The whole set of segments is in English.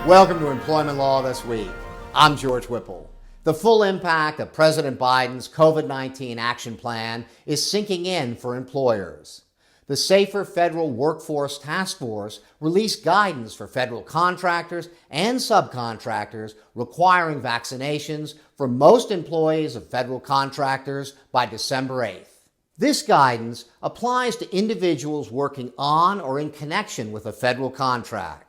Welcome to Employment Law This Week. I'm George Whipple. The full impact of President Biden's COVID-19 action plan is sinking in for employers. The Safer Federal Workforce Task Force released guidance for federal contractors and subcontractors requiring vaccinations for most employees of federal contractors by December 8th. This guidance applies to individuals working on or in connection with a federal contract.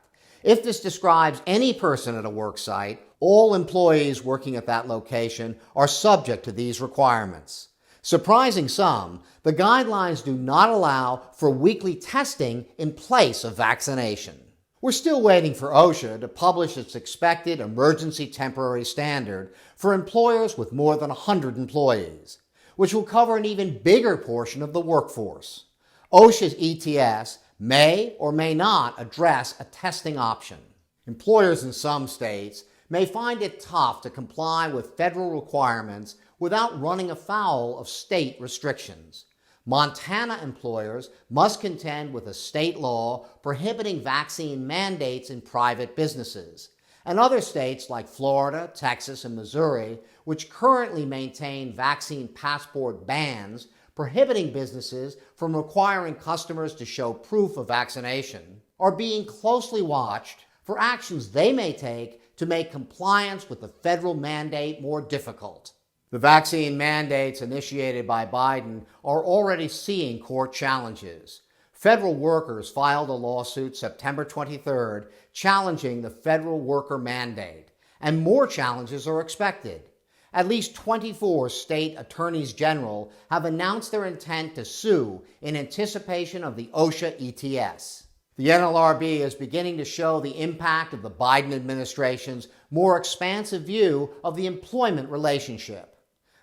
If this describes any person at a work site, all employees working at that location are subject to these requirements. Surprising some, the guidelines do not allow for weekly testing in place of vaccination. We're still waiting for OSHA to publish its expected emergency temporary standard for employers with more than 100 employees, which will cover an even bigger portion of the workforce. OSHA's ETS may or may not address a testing option. Employers in some states may find it tough to comply with federal requirements without running afoul of state restrictions. Montana employers must contend with a state law prohibiting vaccine mandates in private businesses, and other states like Florida, Texas, and Missouri, which currently maintain vaccine passport bans prohibiting businesses from requiring customers to show proof of vaccination, are being closely watched for actions they may take to make compliance with the federal mandate more difficult. The vaccine mandates initiated by Biden are already seeing court challenges. Federal workers filed a lawsuit September 23rd challenging the federal worker mandate, and more challenges are expected. At least 24 state attorneys general have announced their intent to sue in anticipation of the OSHA ETS. The NLRB is beginning to show the impact of the Biden administration's more expansive view of the employment relationship.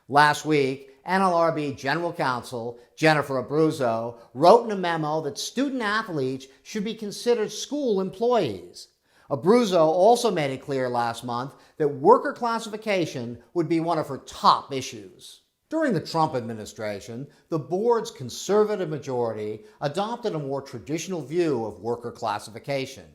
Last week, NLRB General Counsel Jennifer Abruzzo wrote in a memo that student athletes should be considered school employees. Abruzzo also made it clear last month that worker classification would be one of her top issues. During the Trump administration, the board's conservative majority adopted a more traditional view of worker classification.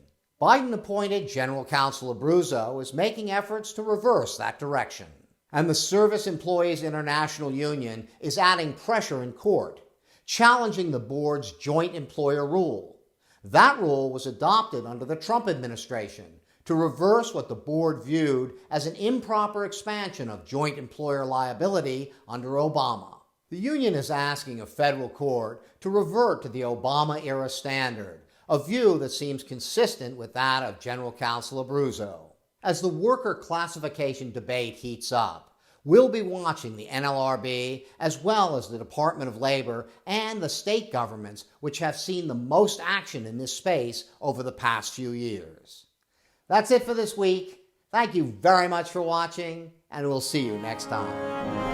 Biden-appointed General Counsel Abruzzo is making efforts to reverse that direction. And the Service Employees International Union is adding pressure in court, challenging the board's joint employer rule. That rule was adopted under the Trump administration to reverse what the board viewed as an improper expansion of joint employer liability under Obama. The union is asking a federal court to revert to the Obama-era standard, a view that seems consistent with that of General Counsel Abruzzo. As the worker classification debate heats up, we'll be watching the NLRB as well as the Department of Labor and the state governments, which have seen the most action in this space over the past few years. That's it for this week. Thank you very much for watching, and we'll see you next time.